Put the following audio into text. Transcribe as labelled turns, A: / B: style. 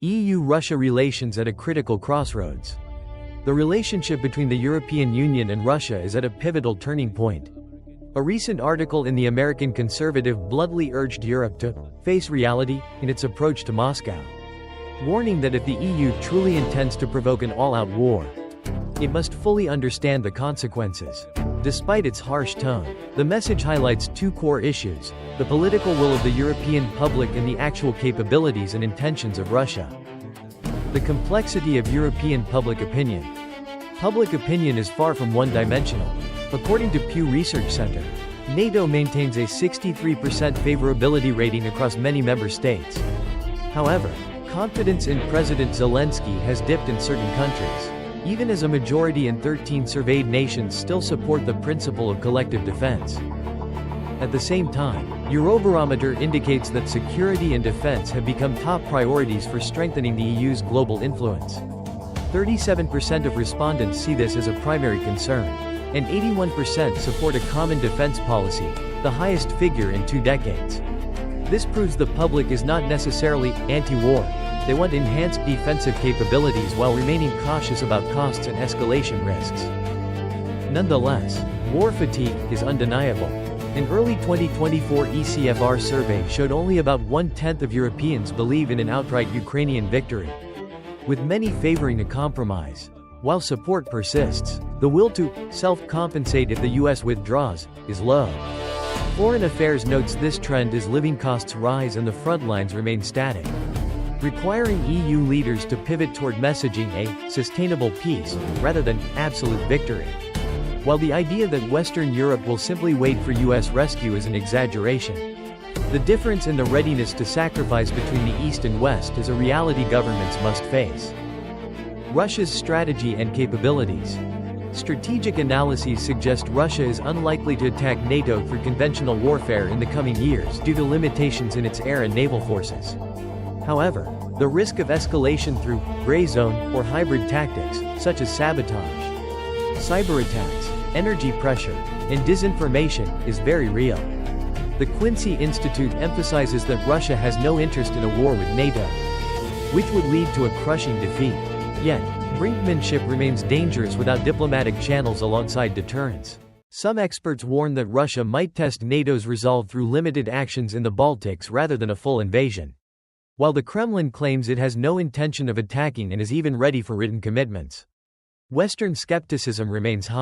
A: EU-Russia relations at a critical crossroads. The relationship between the European Union and Russia is at a pivotal turning point. A recent article in the American Conservative bluntly urged Europe to face reality in its approach to Moscow, warning that if the EU truly intends to provoke an all-out war, it must fully understand the consequences. Despite its harsh tone, the message highlights two core issues: the political will of the European public and the actual capabilities and intentions of Russia. The complexity of European public opinion. Public opinion is far from one-dimensional. According to Pew Research Center, NATO maintains a 63% favorability rating across many member states. However, confidence in President Zelensky has dipped in certain countries, even as a majority in 13 surveyed nations still support the principle of collective defense. At the same time, Eurobarometer indicates that security and defense have become top priorities for strengthening the EU's global influence. 37% of respondents see this as a primary concern, and 81% support a common defense policy, the highest figure in 2 decades. This proves the public is not necessarily anti-war. They want enhanced defensive capabilities while remaining cautious about costs and escalation risks. Nonetheless, war fatigue is undeniable. An early 2024 ECFR survey showed only about 1/10 of Europeans believe in an outright Ukrainian victory, with many favoring a compromise. While support persists, the will to self-compensate if the US withdraws is low. Foreign Affairs notes this trend as living costs rise and the front lines remain static, requiring EU leaders to pivot toward messaging a sustainable peace rather than absolute victory. While the idea that Western Europe will simply wait for US rescue is an exaggeration, the difference in the readiness to sacrifice between the East and West is a reality governments must face. Russia's strategy and capabilities. Strategic analyses suggest Russia is unlikely to attack NATO through conventional warfare in the coming years due to limitations in its air and naval forces. However, the risk of escalation through gray zone or hybrid tactics, such as sabotage, cyber attacks, energy pressure, and disinformation, is very real. The Quincy Institute emphasizes that Russia has no interest in a war with NATO, which would lead to a crushing defeat. Yet, brinkmanship remains dangerous without diplomatic channels alongside deterrence. Some experts warn that Russia might test NATO's resolve through limited actions in the Baltics rather than a full invasion, while the Kremlin claims it has no intention of attacking and is even ready for written commitments. Western skepticism remains high.